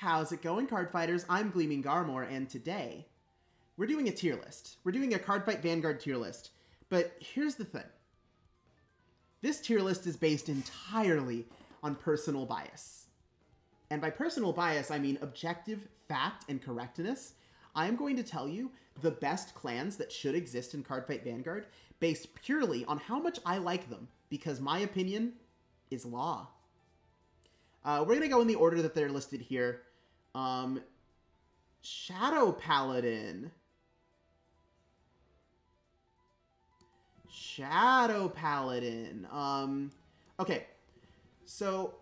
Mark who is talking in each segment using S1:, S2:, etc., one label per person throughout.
S1: How's it going, card fighters? I'm Gleaming Garmore, and today we're doing a tier list. We're doing a Cardfight Vanguard tier list. But here's the thing. This tier list is based entirely on personal bias. And by personal bias, I mean objective fact and correctness. I am going to tell you the best clans that should exist in Cardfight Vanguard based purely on how much I like them, because my opinion is law. We're going to go in the order that they're listed here. Shadow Paladin. Shadow Paladin. Okay. So,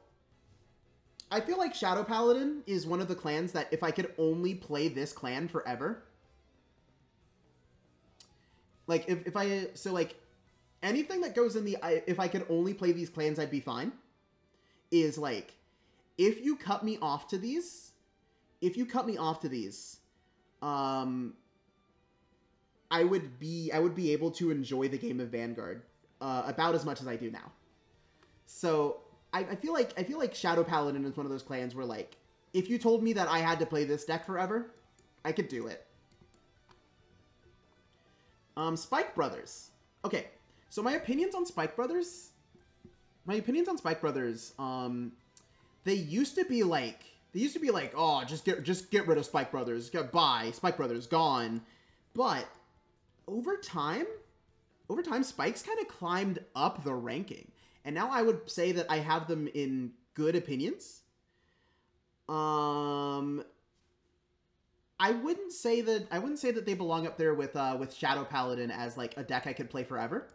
S1: I feel like Shadow Paladin is one of the clans that if I could only play this clan forever. Like, anything that goes in the, if I could only play these clans, I'd be fine. Is like, if you cut me off to these, I would be able to enjoy the game of Vanguard about as much as I do now. So I feel like Shadow Paladin is one of those clans where, like, if you told me that I had to play this deck forever, I could do it. Spike Brothers. Okay, so my opinions on Spike Brothers. They used to be like, oh, just get rid of Spike Brothers. Bye, Spike Brothers gone. But over time, Spike's kind of climbed up the ranking, and now I would say that I have them in good opinions. I wouldn't say that they belong up there with Shadow Paladin as like a deck I could play forever.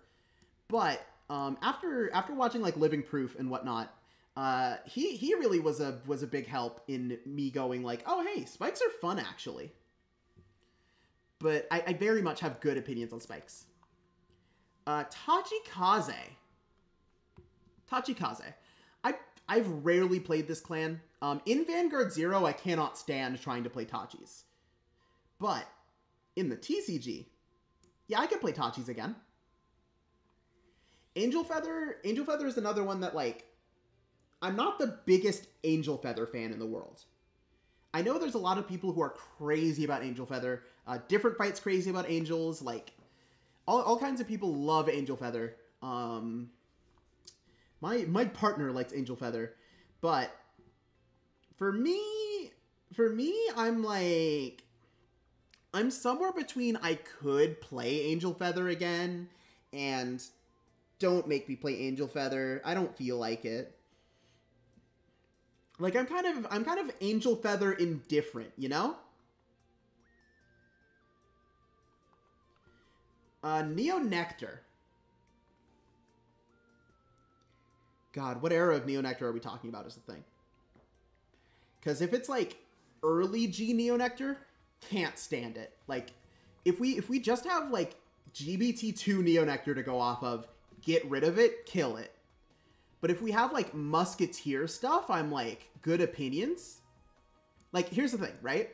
S1: But after watching like Living Proof and whatnot, he really was a big help in me going like, oh hey, Spikes are fun actually. But I very much have good opinions on Spikes. Tachikaze. I've rarely played this clan. In Vanguard 0, I cannot stand trying to play Tachis. But in the TCG, yeah, I could play Tachis again. Angel Feather is another one that, like, I'm not the biggest Angel Feather fan in the world. I know there's a lot of people who are crazy about Angel Feather. Different Fight's crazy about Angels. Like, all kinds of people love Angel Feather. My partner likes Angel Feather. But for me, I'm somewhere between I could play Angel Feather again and don't make me play Angel Feather. I don't feel like it. Like, I'm kind of Angel Feather indifferent, you know? Neo Nectar. God, what era of Neo Nectar are we talking about is the thing. Because if it's like early G Neo Nectar, can't stand it. Like, if we just have like GBT2 Neo Nectar to go off of, get rid of it, kill it. But if we have, like, Musketeer stuff, I'm like, good opinions. Like, here's the thing, right?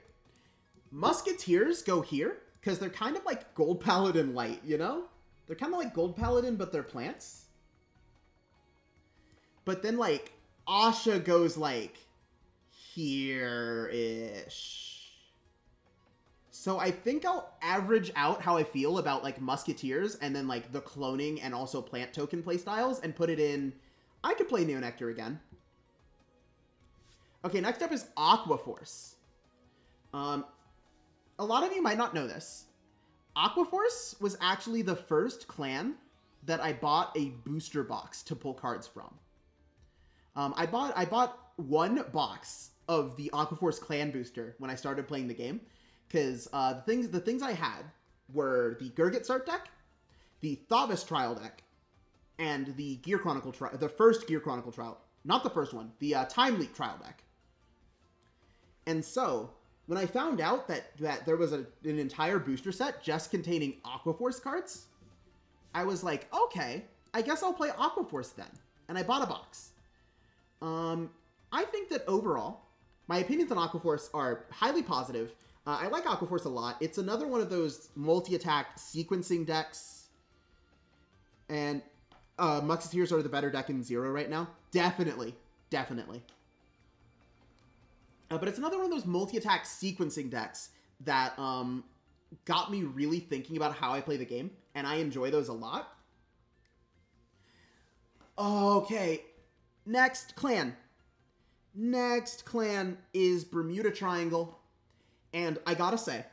S1: Musketeers go here, because they're kind of like Gold Paladin light, you know? They're kind of like Gold Paladin, but they're plants. But then, like, Asha goes, like, here-ish. So I think I'll average out how I feel about, like, Musketeers, and then, like, the cloning and also plant token playstyles, and put it in... I could play Neo Nectar again. Okay, next up is Aquaforce. A lot of you might not know this. Aquaforce was actually the first clan that I bought a booster box to pull cards from. I bought one box of the Aquaforce clan booster when I started playing the game, because the things I had were the Gurgit Start deck, the Thavis Trial deck, and the Gear Chronicle trial, the first Gear Chronicle trial, not the first one, the Time Leak trial deck. And so, when I found out that there was an entire booster set just containing Aquaforce cards, I was like, okay, I guess I'll play Aquaforce then. And I bought a box. I think that overall, my opinions on Aquaforce are highly positive. I like Aquaforce a lot. It's another one of those multi-attack sequencing decks. And Musketeers are the better deck in 0 right now. Definitely. But it's another one of those multi-attack sequencing decks that got me really thinking about how I play the game, and I enjoy those a lot. Okay, next clan. Next clan is Bermuda Triangle, and I gotta say,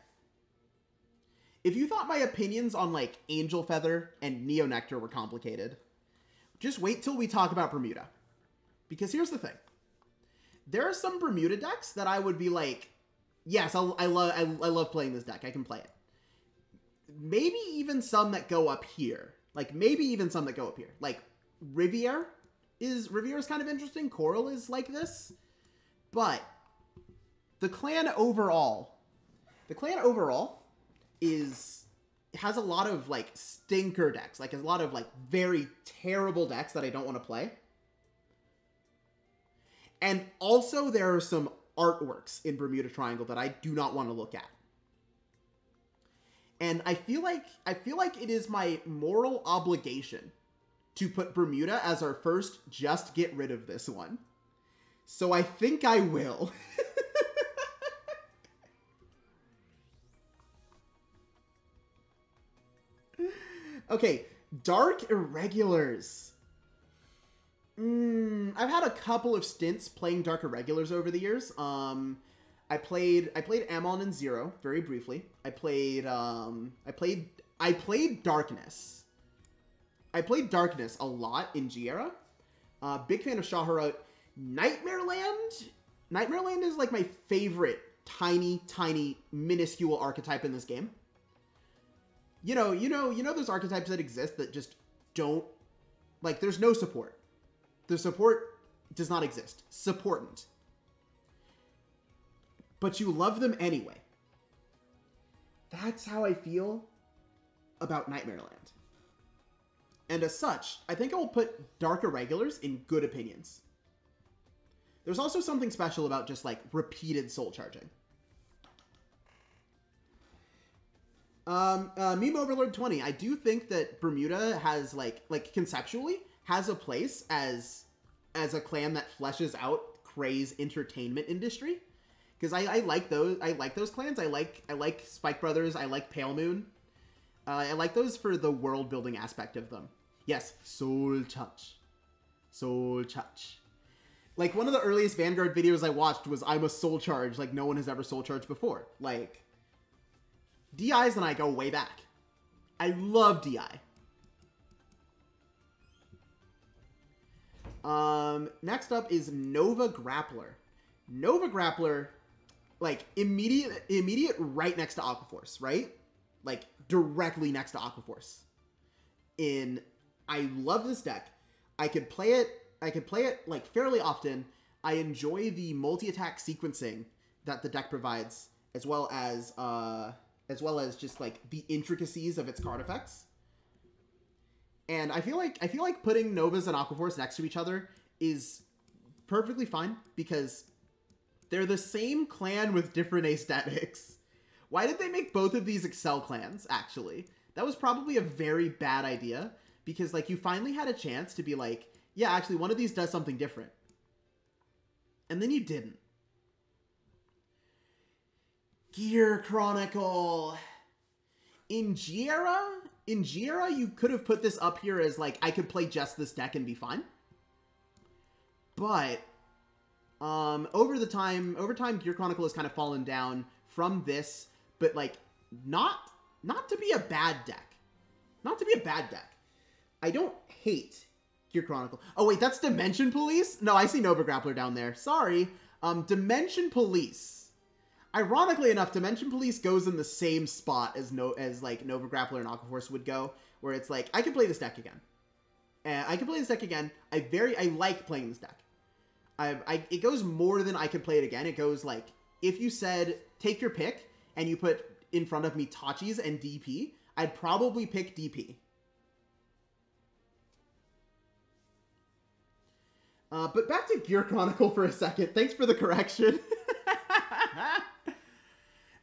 S1: if you thought my opinions on, like, Angel Feather and Neo Nectar were complicated, just wait till we talk about Bermuda. Because here's the thing. There are some Bermuda decks that I would be like, yes, I love playing this deck. I can play it. Maybe even some that go up here. Like, maybe even some that go up here. Like, Riviere is kind of interesting. Coral is like this. But the clan overall has a lot of, like, stinker decks. Like, a lot of, like, very terrible decks that I don't want to play. And also there are some artworks in Bermuda Triangle that I do not want to look at. And I feel like it is my moral obligation to put Bermuda as our first just get rid of this one. So I think I will. Okay, Dark Irregulars. I've had a couple of stints playing Dark Irregulars over the years. I played Amon and Zero very briefly. I played Darkness. I played Darkness a lot in G-Era. Big fan of Shahara. Nightmare Land is like my favorite tiny, minuscule archetype in this game. You know those archetypes that exist that just don't, like, there's no support. The support does not exist. Supportant. But you love them anyway. That's how I feel about Nightmare Land. And as such, I think I will put Dark Irregulars in good opinions. There's also something special about just, like, repeated soul charging. Meme Overlord 20. I do think that Bermuda has, like conceptually, has a place as a clan that fleshes out Kray's entertainment industry. Because I like those clans. I like Spike Brothers. I like Pale Moon. I like those for the world building aspect of them. Yes, Soul Touch. Soul Touch. Like, one of the earliest Vanguard videos I watched was I'm a Soul Charge like no one has ever Soul Charged before. Like, DIs and I go way back. I love DI. Next up is Nova Grappler. Nova Grappler, like, immediate right next to Aquaforce, right? Like, directly next to Aquaforce. I love this deck. I could play it like fairly often. I enjoy the multi-attack sequencing that the deck provides, as well as just, like, the intricacies of its card effects. And I feel like putting Novas and Aquaforce next to each other is perfectly fine, because they're the same clan with different aesthetics. Why did they make both of these Excel clans, actually? That was probably a very bad idea, because, like, you finally had a chance to be like, yeah, actually, one of these does something different. And then you didn't. Gear Chronicle. In G-Era, you could have put this up here as, like, I could play just this deck and be fine. But over time, Gear Chronicle has kind of fallen down from this, but, like, not to be a bad deck. Not to be a bad deck. I don't hate Gear Chronicle. Oh, wait, that's Dimension Police? No, I see Nova Grappler down there. Sorry. Dimension Police. Ironically enough, Dimension Police goes in the same spot as like Nova Grappler and Aquaforce would go, where it's like, I can play this deck again. I like playing this deck. It goes more than I could play it again. It goes, like, if you said, take your pick, and you put in front of me Tachis and DP, I'd probably pick DP. But back to Gear Chronicle for a second. Thanks for the correction.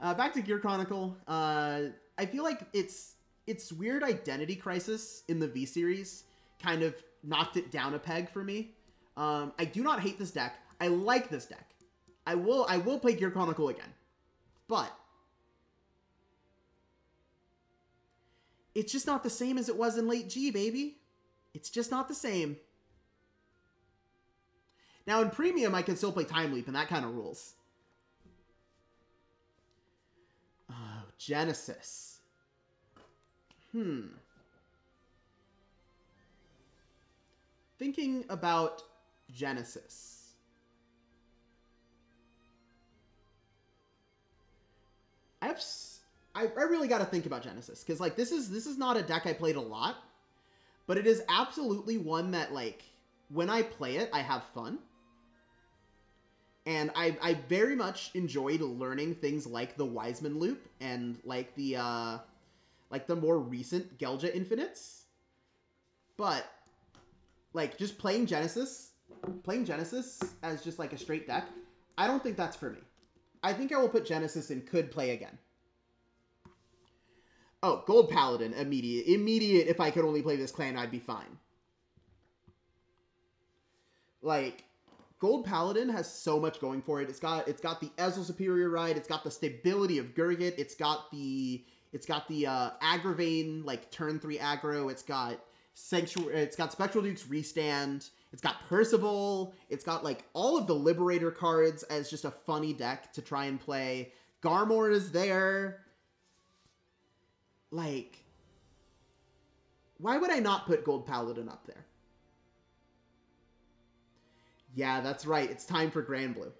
S1: Back to Gear Chronicle. I feel like its weird identity crisis in the V-Series kind of knocked it down a peg for me. I do not hate this deck. I like this deck. I will play Gear Chronicle again. But it's just not the same as it was in late G, baby. It's just not the same. Now, in Premium, I can still play Time Leap, and that kind of rules. Oh, Genesis. Thinking about Genesis. I really got to think about Genesis, because like this is not a deck I played a lot, but it is absolutely one that, like, when I play it, I have fun. And I very much enjoyed learning things like the Wiseman loop and like the more recent Gelja Infinites. But like just playing Genesis as just like a straight deck, I don't think that's for me. I think I will put Genesis in could play again. Oh, Gold Paladin, immediate. If I could only play this clan, I'd be fine. Like, Gold Paladin has so much going for it. It's got the Ezel Superior Ride. It's got the stability of Gurgit. It's got the Aggravain, like turn 3 aggro. It's got Spectral Duke's Restand. It's got Percival. It's got like all of the Liberator cards as just a funny deck to try and play. Garmor is there. Like, why would I not put Gold Paladin up there? Yeah, that's right. It's time for Grand Blue.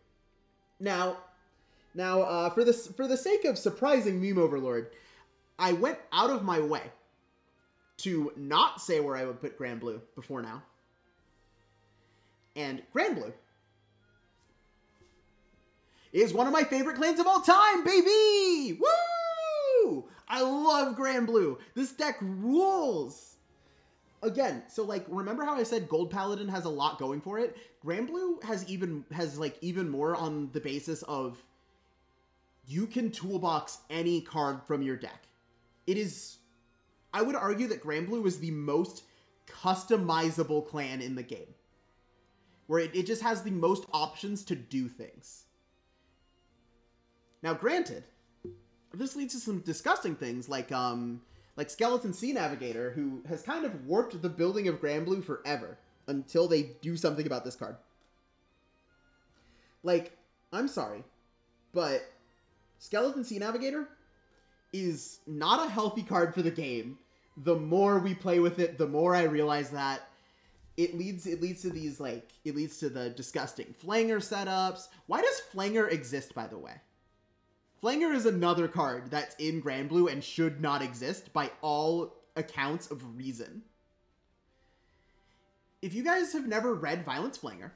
S1: Now, for the sake of surprising Meme Overlord, I went out of my way to not say where I would put Grand Blue before now. And Grand Blue is one of my favorite clans of all time, baby! Woo! I love Grand Blue. This deck rules. Again, so like, remember how I said Gold Paladin has a lot going for it? Grand Blue has even more on the basis of you can toolbox any card from your deck. It is, I would argue that Grand Blue is the most customizable clan in the game, where it just has the most options to do things. Now, granted, this leads to some disgusting things like Skeleton Sea Navigator, who has kind of warped the building of Grand Blue forever until they do something about this card. Like, I'm sorry, but Skeleton Sea Navigator is not a healthy card for the game. The more we play with it, the more I realize that it leads to these, like, it leads to the disgusting Flanger setups. Why does Flanger exist, by the way? Flanger is another card that's in Grand Blue and should not exist by all accounts of reason. If you guys have never read Violence Flanger,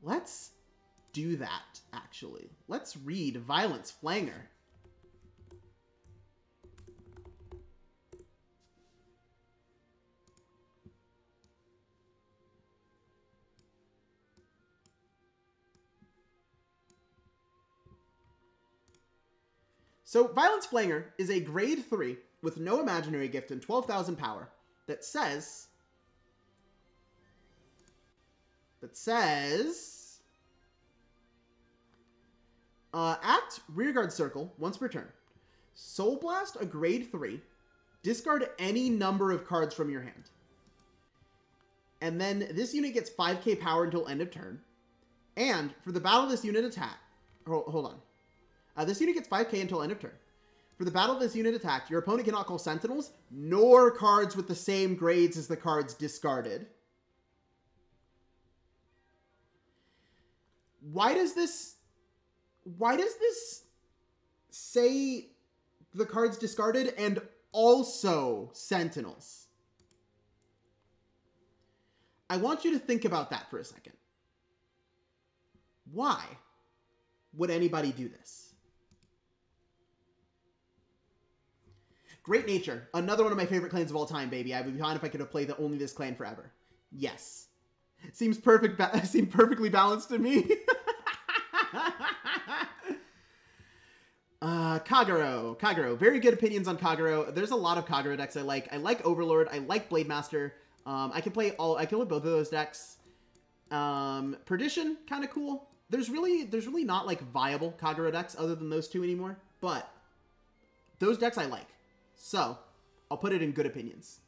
S1: let's do that, actually. Let's read Violence Flanger. So, Violence Flanger is a grade 3 with no imaginary gift and 12,000 power that says... act Rearguard Circle once per turn. Soul Blast a grade 3. Discard any number of cards from your hand. And then this unit gets 5k power until end of turn. And for the battle this unit attack... Hold on. This unit gets 5k until end of turn. For the battle of this unit attacked, your opponent cannot call Sentinels, nor cards with the same grades as the cards discarded. Why does this say the cards discarded and also Sentinels? I want you to think about that for a second. Why would anybody do this? Great Nature, another one of my favorite clans of all time, baby. I would be fine if I could have played only this clan forever. Yes. Seems perfectly balanced to me. Kagero. Very good opinions on Kagero. There's a lot of Kagero decks I like. I like Overlord. I like Blade Master. I can play both of those decks. Perdition, kind of cool. There's really not like viable Kagero decks other than those two anymore, but those decks I like. So I'll put it in good opinions.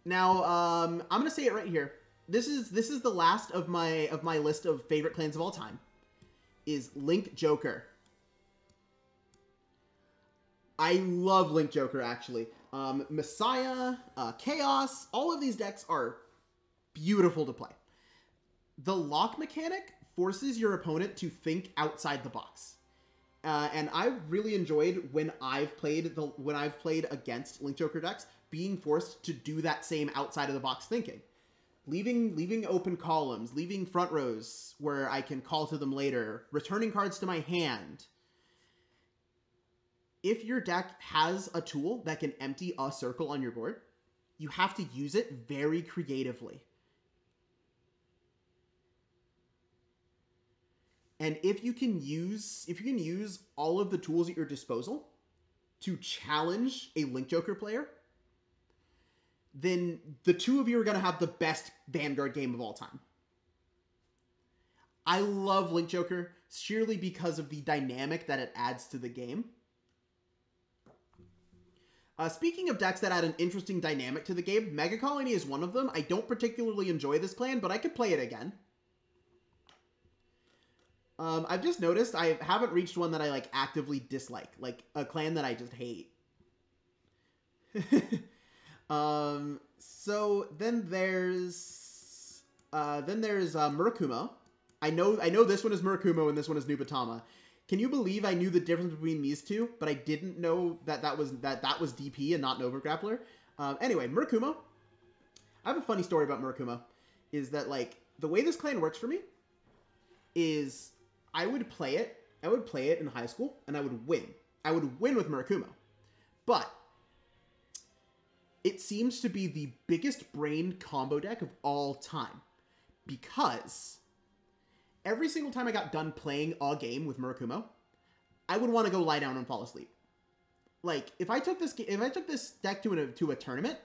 S1: Now, I'm gonna say it right here. This is the last of my list of favorite clans of all time. Is Link Joker. I love Link Joker actually. Messiah, Chaos, all of these decks are beautiful to play. The lock mechanic forces your opponent to think outside the box. And I've really enjoyed when I've played against Link Joker decks being forced to do that same outside of the box thinking. Leaving open columns, leaving front rows where I can call to them later, returning cards to my hand. If your deck has a tool that can empty a circle on your board, you have to use it very creatively. And if you can use all of the tools at your disposal to challenge a Link Joker player, then the two of you are going to have the best Vanguard game of all time. I love Link Joker sheerly because of the dynamic that it adds to the game. Speaking of decks that add an interesting dynamic to the game, Mega Colony is one of them. I don't particularly enjoy this clan, but I could play it again. I've just noticed I haven't reached one that I like actively dislike, like a clan that I just hate. So then there's Murakumo. I know this one is Murakumo and this one is Nubatama. Can you believe I knew the difference between these two, but I didn't know that was DP and not Nova Grappler? Anyway, Murakumo. I have a funny story about Murakumo. Is that like the way this clan works for me is I would play it in high school and I would win. I would win with Murakumo. But it seems to be the biggest brain combo deck of all time because every single time I got done playing a game with Murakumo, I would want to go lie down and fall asleep. Like if I took this deck to a tournament,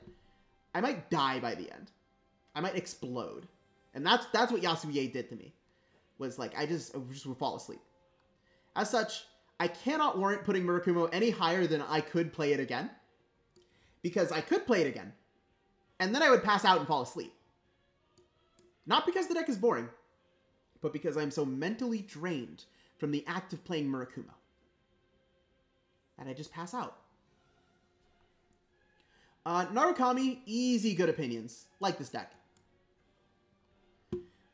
S1: I might die by the end. I might explode, and that's what Yasuie did to me. Was like I just would fall asleep. As such, I cannot warrant putting Murakumo any higher than I could play it again. Because I could play it again, and then I would pass out and fall asleep. Not because the deck is boring, but because I'm so mentally drained from the act of playing Murakumo. And I just pass out. Narukami, easy good opinions. Like this deck.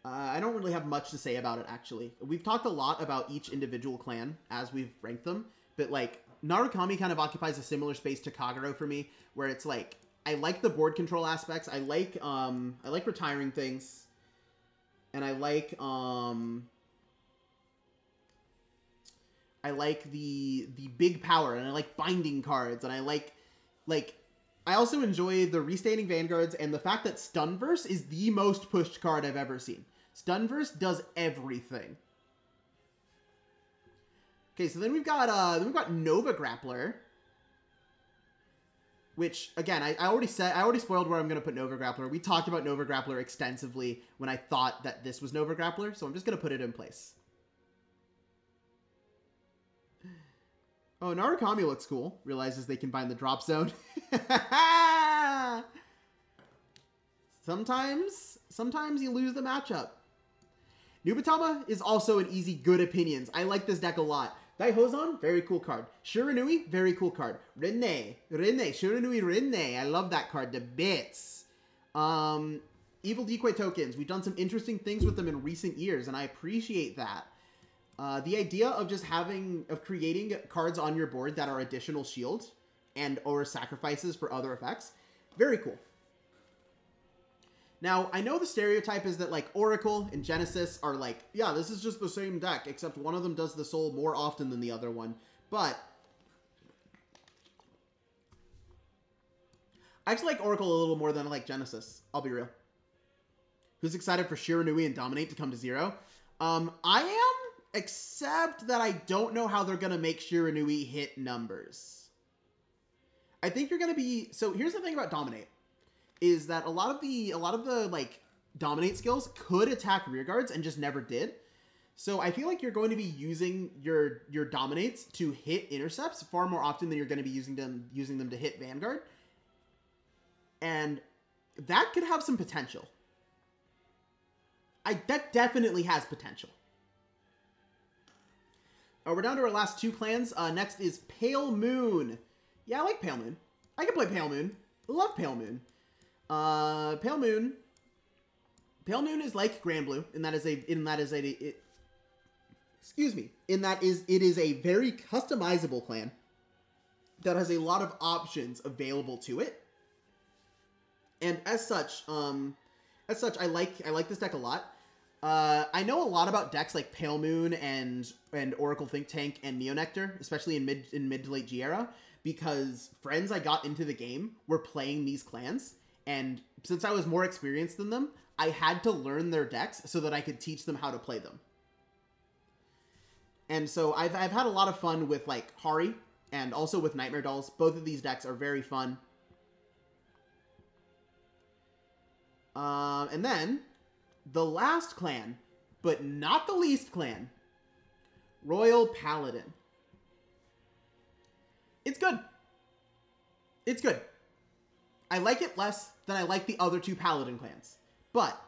S1: I don't really have much to say about it, actually. We've talked a lot about each individual clan as we've ranked them, but like, Narukami kind of occupies a similar space to Kagero for me, where it's like, I like the board control aspects, I like retiring things, and I like the big power, and I like binding cards, and I also enjoy the restaining Vanguards, and the fact that Stunverse is the most pushed card I've ever seen. Stunverse does everything. Okay, so then we've got Nova Grappler, which again I already spoiled where I'm gonna put Nova Grappler. We talked about Nova Grappler extensively when I thought that this was Nova Grappler, so I'm just gonna put it in place. Oh, Narukami looks cool. Realizes they can bind the drop zone. Sometimes you lose the matchup. Nubatama is also an easy good opinions. I like this deck a lot. Daihozan, very cool card. Shiranui, very cool card. Shiranui Rinne. I love that card to bits. Evil Decoy tokens. We've done some interesting things with them in recent years, and I appreciate that. The idea of creating cards on your board that are additional shields and or sacrifices for other effects, very cool. Now, I know the stereotype is that, like, Oracle and Genesis are like, yeah, this is just the same deck, except one of them does the soul more often than the other one. But I actually like Oracle a little more than I like Genesis. I'll be real. Who's excited for Shiranui and Dominate to come to 0? I am, except that I don't know how they're going to make Shiranui hit numbers. I think you're going to be... So here's the thing about Dominate. is that a lot of the like dominate skills could attack rear guards and just never did. So I feel like you're going to be using your dominates to hit intercepts far more often than you're going to be using them to hit Vanguard. And that could have some potential. That definitely has potential. We're down to our last two clans. Next is Pale Moon. Yeah, I like Pale Moon. I can play Pale Moon. Love Pale Moon. Pale Moon is like Grand Blue, and it is a very customizable clan that has a lot of options available to it. And as such, I like this deck a lot. I know a lot about decks like Pale Moon and Oracle Think Tank and Neo Nectar, especially in mid to late G era, because friends I got into the game were playing these clans, and since I was more experienced than them, I had to learn their decks so that I could teach them how to play them. And so I've had a lot of fun with like Hari and also with Nightmare Dolls. Both of these decks are very fun. And then the last clan, but not the least clan, Royal Paladin. It's good. It's good. I like it less than I like the other two Paladin clans. But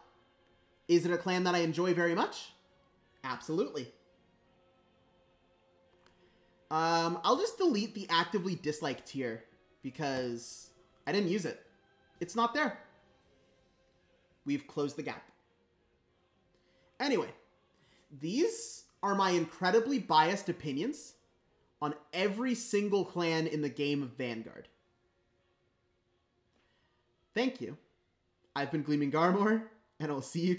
S1: is it a clan that I enjoy very much? Absolutely. I'll just delete the actively disliked tier because I didn't use it. It's not there. We've closed the gap. Anyway, these are my incredibly biased opinions on every single clan in the game of Vanguard. Thank you. I've been Gleaming Garmor, and I'll see you